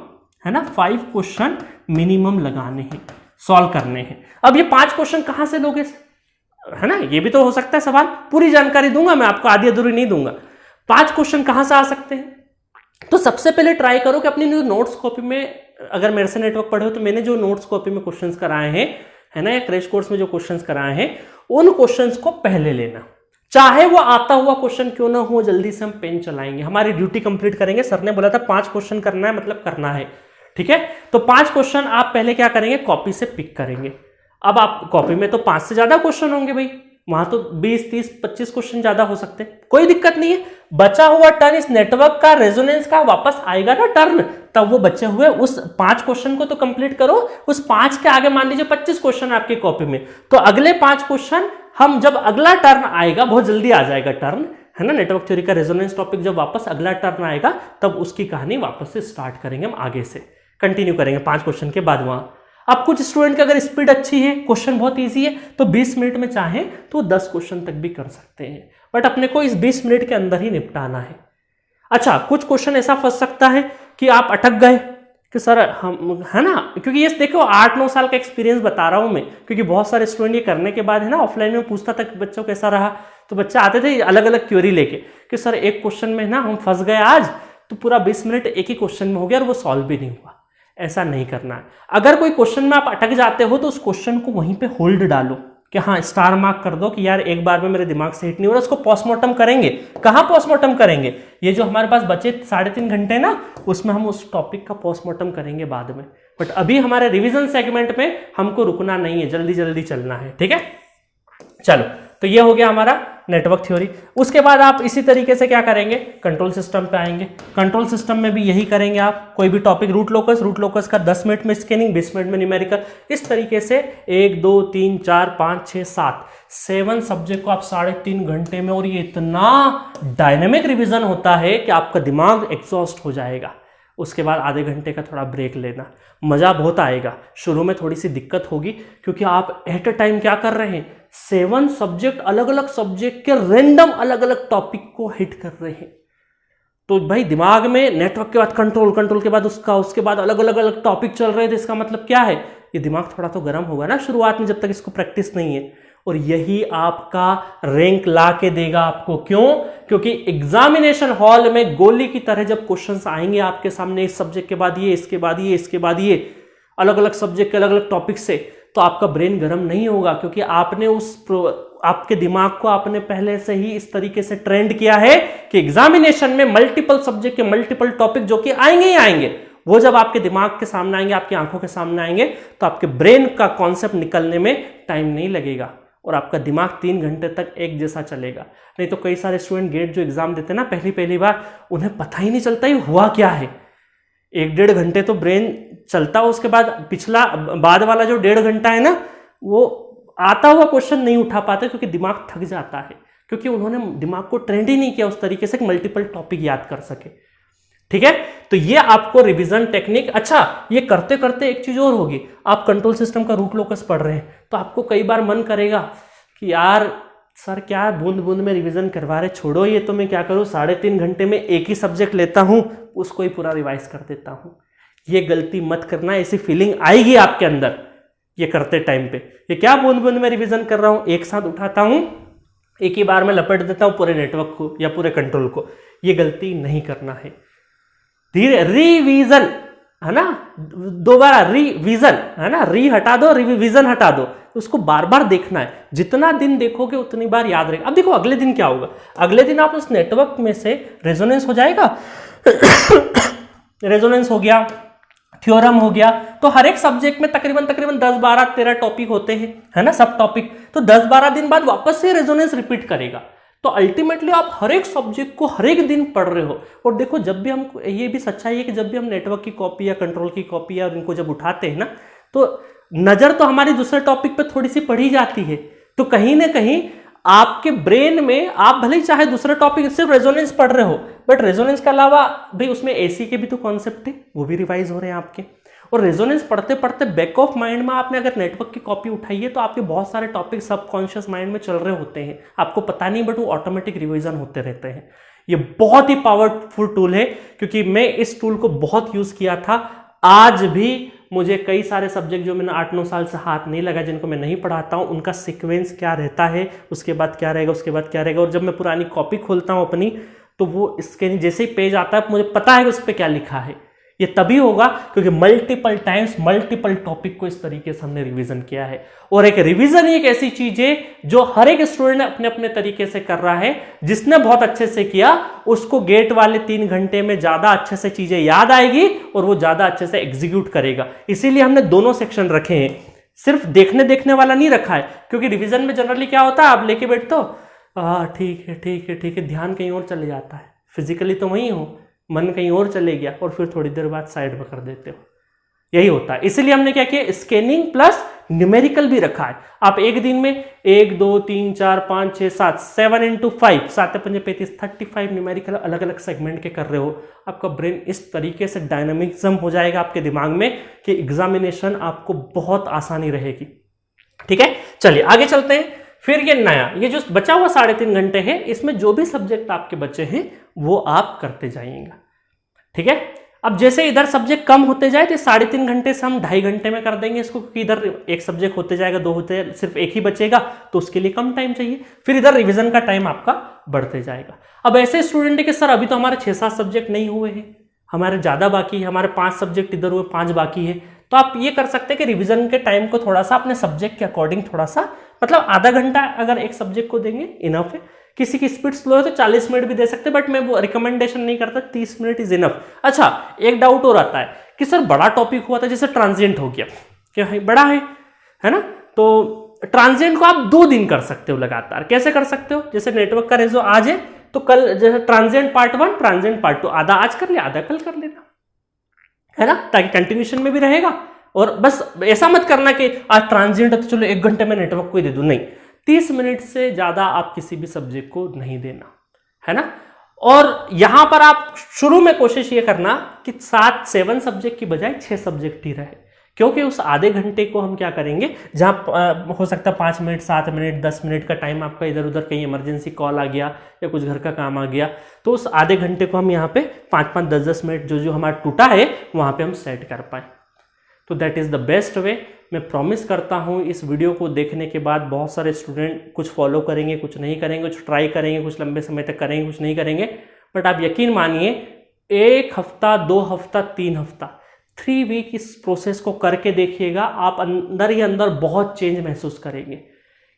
है ना, 5 क्वेश्चन मिनिमम लगाने हैं, सॉल्व करने हैं। अब ये 5 क्वेश्चन कहां से लोगे, है ना, ये भी तो हो सकता है सवाल। पूरी जानकारी दूंगा मैं आपको, आधी अधूरी नहीं दूंगा। 5 क्वेश्चन कहां से आ सकते हैं, तो सबसे पहले ट्राई करो कि अपनी जो नोट्स कॉपी में, अगर मेरे से नेटवर्क पढ़े हो तो मैंने जो नोट्स कॉपी में क्वेश्चंस कराए हैं, है ना, या क्रैश कोर्स में जो क्वेश्चंस कराए हैं, उन क्वेश्चंस को पहले लेना। चाहे वो आता हुआ क्वेश्चन क्यों ना हो, जल्दी से हम पेन चलाएंगे, हमारी ड्यूटी कंप्लीट करेंगे। सर ने बोला था 5 क्वेश्चन करना है, मतलब करना है, ठीक है। तो 5 क्वेश्चन आप पहले क्या करेंगे, कॉपी से पिक करेंगे। अब आप कॉपी में तो 5 से ज्यादा क्वेश्चन होंगे भाई, वहां तो 20, 30, 25 क्वेश्चन ज्यादा हो सकते हैं, कोई दिक्कत नहीं है। बचा हुआ टर्न इस नेटवर्क का, रेजोनेंस का वापस आएगा ना टर्न, तब वो बचे हुए उस 5 क्वेश्चन को तो कंप्लीट करो। उस 5 के आगे मान लीजिए 25 क्वेश्चन आपकी कॉपी में, तो अगले 5 क्वेश्चन हम जब अगला टर्न आएगा, बहुत जल्दी आ जाएगा टर्न, है ना, नेटवर्क थ्योरी का रेजोनेंस टॉपिक जब वापस अगला टर्न आएगा, तब उसकी कहानी वापस से स्टार्ट करेंगे, हम आगे से कंटिन्यू करेंगे 5 क्वेश्चन के बाद वहां। अब कुछ स्टूडेंट की अगर स्पीड अच्छी है, क्वेश्चन बहुत इजी है, तो 20 मिनट में चाहे तो 10 क्वेश्चन तक भी कर सकते हैं, बट अपने को इस 20 मिनट के अंदर ही निपटाना है। अच्छा, कुछ क्वेश्चन ऐसा फंस सकता है कि आप अटक गए कि सर हम, है ना, क्योंकि ये देखो 8-9 साल का एक्सपीरियंस बता रहा हूं मैं, क्योंकि बहुत सारे स्टूडेंट ये करने के बाद, है ना, ऑफलाइन में पूछता था कि बच्चों कैसा रहा, तो बच्चे आते थे अलग अलग क्वेरी लेके कि सर एक क्वेश्चन में ना हम फंस गए आज, तो पूरा 20 मिनट एक ही क्वेश्चन में हो गया और वो सॉल्व भी नहीं हुआ। ऐसा नहीं करना है। अगर कोई क्वेश्चन में आप अटक जाते हो तो उस क्वेश्चन को वहीं पे होल्ड डालो कि हाँ, स्टार मार्क कर दो कि यार एक बार में मेरे दिमाग से हिट नहीं हो रहा, उसको पोस्टमार्टम करेंगे। कहाँ पोस्टमार्टम करेंगे, ये जो हमारे पास बचे 3.5 घंटे ना, उसमें हम उस टॉपिक का पोस्टमार्टम करेंगे बाद में, बट अभी हमारे रिवीजन सेगमेंट में हमको रुकना नहीं है, जल्दी जल्दी चलना है, ठीक है। चलो, तो ये हो गया हमारा नेटवर्क थ्योरी। उसके बाद आप इसी तरीके से क्या करेंगे, कंट्रोल सिस्टम पे आएंगे। कंट्रोल सिस्टम में भी यही करेंगे आप, कोई भी टॉपिक, रूट लोकस का 10 मिनट में स्कैनिंग, 20 मिनट में न्यूमेरिकल, इस तरीके से 1 2 3 4 5 6 7 सब्जेक्ट को आप 3.5 घंटे में, और ये इतना डायनेमिक रिविजन होता है कि आपका दिमाग एग्जॉस्ट हो जाएगा। उसके बाद आधे घंटे का थोड़ा ब्रेक लेना, मज़ा बहुत आएगा। शुरू में थोड़ी सी दिक्कत होगी क्योंकि आप एट अ टाइम क्या कर रहे हैं, 7 सब्जेक्ट, अलग अलग सब्जेक्ट के रैंडम अलग अलग टॉपिक को हिट कर रहे हैं। तो भाई दिमाग में नेटवर्क के बाद कंट्रोल, कंट्रोल के बाद उसका, उसके बाद अलग अलग टॉपिक चल रहे थे। इसका मतलब क्या है, ये दिमाग थोड़ा तो गर्म होगा ना शुरुआत में, जब तक इसको प्रैक्टिस नहीं है। और यही आपका रैंक ला के देगा आपको। क्यों? क्योंकि एग्जामिनेशन हॉल में गोली की तरह जब क्वेश्चंस आएंगे आपके सामने, इस सब्जेक्ट के बाद ये, इसके बाद ये, इसके बाद ये, अलग अलग सब्जेक्ट के अलग अलग टॉपिक से, तो आपका ब्रेन गर्म नहीं होगा, क्योंकि आपने आपके दिमाग को आपने पहले से ही इस तरीके से ट्रेंड किया है कि एग्जामिनेशन में मल्टीपल सब्जेक्ट के मल्टीपल टॉपिक जो कि आएंगे ही आएंगे, वो जब आपके दिमाग के सामने आएंगे, आपकी आंखों के सामने आएंगे, तो आपके ब्रेन का कॉन्सेप्ट निकलने में टाइम नहीं लगेगा और आपका दिमाग 3 घंटे तक एक जैसा चलेगा। नहीं तो कई सारे स्टूडेंट गेट जो एग्जाम देते हैं ना पहली बार, उन्हें पता ही नहीं चलता ये हुआ क्या है। 1-1.5 घंटे तो ब्रेन चलता है, उसके बाद पिछला बाद वाला जो 1.5 घंटा है ना, वो आता हुआ क्वेश्चन नहीं उठा पाते क्योंकि दिमाग थक जाता है, क्योंकि उन्होंने दिमाग को ट्रेंड ही नहीं किया उस तरीके से कि मल्टीपल टॉपिक याद कर सके। ठीक है, तो ये आपको रिवीजन टेक्निक। अच्छा, ये करते करते एक चीज और होगी, आप कंट्रोल सिस्टम का रूट लोकस पढ़ रहे हैं तो आपको कई बार मन करेगा कि यार सर क्या बूंद बूंद में रिवीजन करवा रहे, छोड़ो ये, तो मैं क्या करूं, 3.5 घंटे में एक ही सब्जेक्ट लेता हूं, उसको ही पूरा रिवाइज कर देता हूं। ये गलती मत करना, ऐसी फीलिंग आएगी आपके अंदर ये करते टाइम पे, ये क्या बूंद बूंद में रिवीजन कर रहा हूं, एक साथ उठाता हूं, एक ही बार में लपेट देता हूं पूरे नेटवर्क को या पूरे कंट्रोल को। ये गलती नहीं करना है। धीरे रिवीजन, है ना, दोबारा रिवीजन, है ना, री हटा दो, रिवीजन हटा दो, उसको बार बार देखना है। जितना दिन देखोगे उतनी बार याद रहेगा। अब देखो अगले दिन क्या होगा, अगले दिन आप उस नेटवर्क में से रेजोनेंस हो जाएगा रेजोनेंस हो गया, थ्योरम हो गया, तो हर एक सब्जेक्ट में तकरीबन 10, 12, 13 टॉपिक होते हैं, है ना, सब टॉपिक। तो 10-12 दिन बाद वापस से रेजोनेंस रिपीट करेगा। तो अल्टीमेटली आप हर एक सब्जेक्ट को हर एक दिन पढ़ रहे हो। और देखो, जब भी हम, ये भी सच्चाई है कि जब भी हम नेटवर्क की कॉपी या कंट्रोल की कॉपी या उनको जब उठाते हैं ना, तो नजर तो हमारी दूसरे टॉपिक पे थोड़ी सी पढ़ी जाती है। तो कहीं ना कहीं आपके ब्रेन में, आप भले ही चाहे दूसरे टॉपिक सिर्फ रेजोनेंस पढ़ रहे हो, बट रेजोनेंस के अलावा भाई उसमें एसी के भी तो कॉन्सेप्ट है, वो भी रिवाइज हो रहे हैं आपके। और रेजोनेंस पढ़ते पढ़ते बैक ऑफ माइंड में आपने अगर नेटवर्क की कॉपी उठाई है तो आपके बहुत सारे टॉपिक सबकॉन्शियस माइंड में चल रहे होते हैं, आपको पता नहीं, बट वो ऑटोमेटिक रिवीजन होते रहते हैं। ये बहुत ही पावरफुल टूल है, क्योंकि मैं इस टूल को बहुत यूज किया था। आज भी मुझे कई सारे सब्जेक्ट जो मैंने 8-9 साल से हाथ नहीं लगा, जिनको मैं नहीं पढ़ाता हूँ, उनका सीक्वेंस क्या रहता है, उसके बाद क्या रहेगा, उसके बाद क्या रहेगा, और जब मैं पुरानी कॉपी खोलता हूँ अपनी, तो वो स्कैनिंग जैसे ही पेज आता है मुझे पता है कि उस पर क्या लिखा है। ये तभी होगा क्योंकि मल्टीपल टाइम्स मल्टीपल टॉपिक को इस तरीके से हमने रिवीजन किया है। और एक रिवीजन एक ऐसी चीज है जो हर एक स्टूडेंट अपने अपने तरीके से कर रहा है। जिसने बहुत अच्छे से किया उसको गेट वाले 3 घंटे में ज्यादा अच्छे से चीजें याद आएगी और वो ज्यादा अच्छे से एग्जीक्यूट करेगा। इसीलिए हमने दोनों सेक्शन रखे हैं, सिर्फ देखने वाला नहीं रखा है। क्योंकि रिवीजन में जनरली क्या होता है, आप लेके बैठते हो, ठीक है ठीक है ठीक है, ध्यान कहीं और चले जाता है, फिजिकली तो वहीं हो, मन कहीं और चले गया और फिर थोड़ी देर बाद साइड में कर देते हो। यही होता है। इसलिए हमने क्या किया, स्कैनिंग प्लस न्यूमेरिकल भी रखा है। आप एक दिन में 1 2 3 4 5 6 7 7 × 5 7 5 35 35 न्यूमेरिकल अलग अलग सेगमेंट के कर रहे हो। आपका ब्रेन इस तरीके से डायनामिज्म हो जाएगा आपके दिमाग में कि एग्जामिनेशन आपको बहुत आसानी रहेगी। ठीक है, चलिए आगे चलते हैं। फिर ये नया, ये जो बचा हुआ 3.5 घंटे है, इसमें जो भी सब्जेक्ट आपके बचे हैं वो आप करते जाइएगा। ठीक है, अब जैसे इधर सब्जेक्ट कम होते जाए तो 3.5 घंटे से हम 2.5 घंटे में कर देंगे इसको, क्योंकि इधर एक सब्जेक्ट होते जाएगा, 2 होते जाएगा, सिर्फ एक ही बचेगा तो उसके लिए कम टाइम चाहिए। फिर इधर रिवीजन का टाइम आपका बढ़ते जाएगा। अब ऐसे स्टूडेंट है कि सर अभी तो हमारे 6-7 सब्जेक्ट नहीं हुए हैं, हमारे ज़्यादा बाकी है, हमारे 5 सब्जेक्ट इधर हुए, 5 बाकी है, तो आप ये कर सकते हैं कि रिवीजन के टाइम को थोड़ा सा अपने सब्जेक्ट के अकॉर्डिंग थोड़ा सा, मतलब आधा घंटा अगर एक सब्जेक्ट को देंगे इनफ है। किसी की स्पीड स्लो है तो 40 मिनट भी दे सकते हैं, बट मैं वो रिकमेंडेशन नहीं करता, 30 मिनट इज इनफ। अच्छा, एक डाउट और आता है कि सर बड़ा टॉपिक हुआ था, जैसे ट्रांजिएंट हो गया, क्या है बड़ा है ना, तो ट्रांजिएंट को आप 2 दिन कर सकते हो लगातार। कैसे कर सकते हो, जैसे नेटवर्क का रेजो आज है तो कल जैसे ट्रांजिएंट पार्ट 1 ट्रांजिएंट पार्ट 2 आधा आज कर लिया, आधा कल कर लेना, है ना, ताकि कंटिन्यूशन में भी रहेगा। और बस ऐसा मत करना कि आज ट्रांजिएंट है तो चलो 1 घंटे में नेटवर्क को ही दे दूं, नहीं, 30 मिनट से ज्यादा आप किसी भी सब्जेक्ट को नहीं देना, है ना। और यहां पर आप शुरू में कोशिश ये करना कि 7 सब्जेक्ट की बजाय 6 सब्जेक्ट ही रहे, क्योंकि उस आधे घंटे को हम क्या करेंगे, जहां हो सकता है 5 मिनट 7 मिनट 10 मिनट का टाइम आपका इधर उधर कहीं इमरजेंसी कॉल आ गया या कुछ घर का काम आ गया, तो उस आधे घंटे को हम यहाँ पे 5-5 10-10 मिनट जो हमारा टूटा है वहां पे हम सेट कर पाए। तो that is the best way. मैं प्रॉमिस करता हूँ इस वीडियो को देखने के बाद बहुत सारे स्टूडेंट कुछ फॉलो करेंगे, कुछ नहीं करेंगे, कुछ ट्राई करेंगे, कुछ लंबे समय तक करेंगे, कुछ नहीं करेंगे, बट आप यकीन मानिए 1 हफ्ता 2 हफ्ता 3 हफ्ता 3 वीक इस प्रोसेस को करके देखिएगा, आप अंदर ही अंदर बहुत चेंज महसूस करेंगे।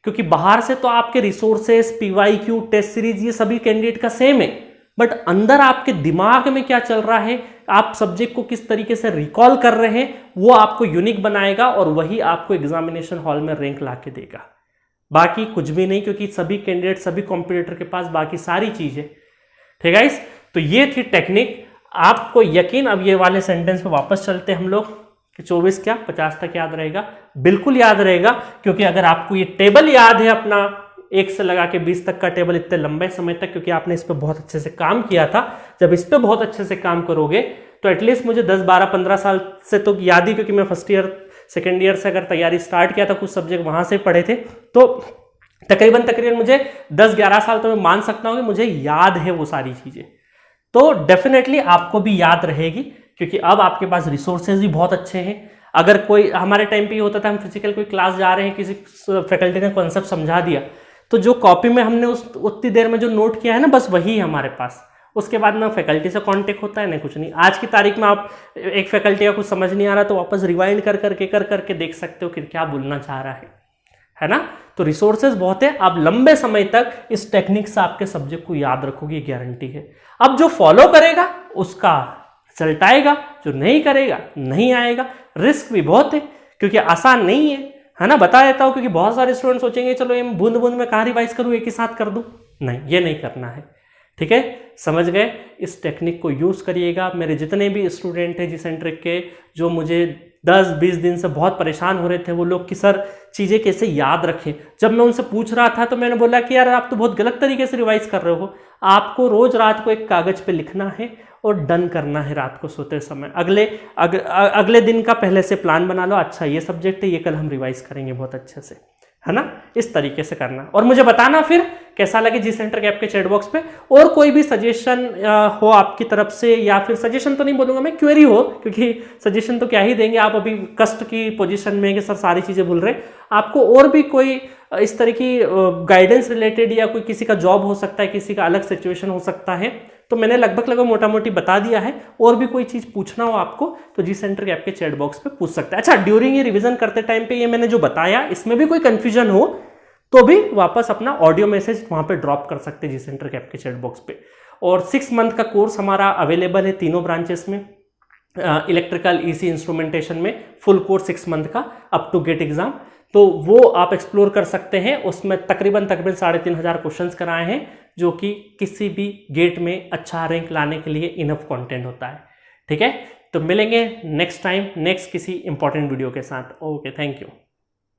क्योंकि बाहर से तो आपके रिसोर्सेस, PYQ, टेस्ट सीरीज ये सभी कैंडिडेट का सेम है, बट अंदर आपके दिमाग में क्या चल रहा है, आप सब्जेक्ट को किस तरीके से रिकॉल कर रहे हैं, वो आपको यूनिक बनाएगा और वही आपको एग्जामिनेशन हॉल में रैंक ला के देगा। बाकी कुछ भी नहीं, क्योंकि सभी कैंडिडेट सभी कॉम्पिटिटर के पास बाकी सारी चीज़ है। ठीक है गाइस, तो ये थी टेक्निक। आपको यकीन, अब ये वाले सेंटेंस पे वापस चलते हम लोग कि 24 क्या 50 तक याद रहेगा, बिल्कुल याद रहेगा। क्योंकि अगर आपको ये टेबल याद है अपना 1 से लगा के 20 तक का टेबल इतने लंबे समय तक, क्योंकि आपने इस पर बहुत अच्छे से काम किया था, जब इस पर बहुत अच्छे से काम करोगे तो एटलीस्ट मुझे 10 12 15 साल से तो याद ही, क्योंकि मैं फर्स्ट ईयर सेकेंड ईयर से अगर तैयारी स्टार्ट किया था, कुछ सब्जेक्ट वहां से पढ़े थे, तो तकरीबन मुझे 10-11 साल तो मैं मान सकता हूँ कि मुझे याद है वो सारी चीज़ें। तो डेफिनेटली आपको भी याद रहेगी, क्योंकि अब आपके पास रिसोर्सेज भी बहुत अच्छे हैं। अगर कोई हमारे टाइम पे ये होता था, हम फिजिकल कोई क्लास जा रहे हैं, किसी फैकल्टी ने कॉन्सेप्ट समझा दिया, तो जो कॉपी में हमने उतनी देर में जो नोट किया है ना, बस वही है हमारे पास। उसके बाद ना फैकल्टी से कांटेक्ट होता है ना कुछ नहीं। आज की तारीख में आप एक फैकल्टी का कुछ समझ नहीं आ रहा तो वापस रिवाइंड कर करके देख सकते हो कि क्या बोलना चाह रहा है ना। तो रिसोर्सेज बहुत है, आप लंबे समय तक इस टेक्निक से आपके सब्जेक्ट को याद रखोगे, गारंटी है। अब जो फॉलो करेगा उसका रिजल्ट आएगा, जो नहीं करेगा नहीं आएगा। रिस्क भी बहुत है, क्योंकि आसान नहीं है ना, बता देता हूं। क्योंकि बहुत सारे स्टूडेंट सोचेंगे चलो ये बूंद बूंद में कहाँ रिवाइज करूँ, एक ही साथ कर दूं, नहीं, ये नहीं करना है। ठीक है, समझ गए। इस टेक्निक को यूज करिएगा। मेरे जितने भी स्टूडेंट हैं जीसेंट्रिक के, जो मुझे 10-20 दिन से बहुत परेशान हो रहे थे, वो लोग कि सर चीज़ें कैसे याद रखें, जब मैं उनसे पूछ रहा था तो मैंने बोला कि यार आप तो बहुत गलत तरीके से रिवाइज कर रहे हो। आपको रोज रात को एक कागज पे लिखना है और डन करना है रात को सोते समय। अगले दिन का पहले से प्लान बना लो, अच्छा ये सब्जेक्ट है, ये कल हम रिवाइज करेंगे बहुत अच्छे से, है ना, इस तरीके से करना। और मुझे बताना फिर कैसा लगे जी सेंटर के आपके चैट बॉक्स पे, और कोई भी सजेशन हो आपकी तरफ से, या फिर सजेशन तो नहीं बोलूंगा मैं, क्वेरी हो, क्योंकि सजेशन तो क्या ही देंगे, आप अभी कष्ट की पोजीशन में कि सर सारी चीजें भूल रहे, आपको और भी कोई इस तरह की गाइडेंस रिलेटेड, या कोई किसी का जॉब हो सकता है, किसी का अलग सिचुएशन हो सकता है, तो मैंने लगभग मोटा मोटी बता दिया है। और भी कोई चीज पूछना हो आपको तो जी सेंटर के आपके चैट बॉक्स पे पूछ सकते हैं। अच्छा, ड्यूरिंग ये रिवीजन करते टाइम पे ये मैंने जो बताया, इसमें भी कोई कंफ्यूजन हो तो भी वापस अपना ऑडियो मैसेज वहां पे ड्रॉप कर सकते हैं जी सेंटर के आपके चैट बॉक्स पे। और 6 मंथ का कोर्स हमारा अवेलेबल है तीनों ब्रांचेस में, इलेक्ट्रिकल, ईसी, इंस्ट्रूमेंटेशन में फुल कोर्स 6 मंथ का अप टू गेट एग्जाम, तो वो आप एक्सप्लोर कर सकते हैं। उसमें तकरीबन 3,500 क्वेश्चंस कराए हैं, जो कि किसी भी गेट में अच्छा रैंक लाने के लिए इनफ कंटेंट होता है। ठीक है, तो मिलेंगे नेक्स्ट टाइम नेक्स्ट किसी इंपॉर्टेंट वीडियो के साथ। Okay, thank you.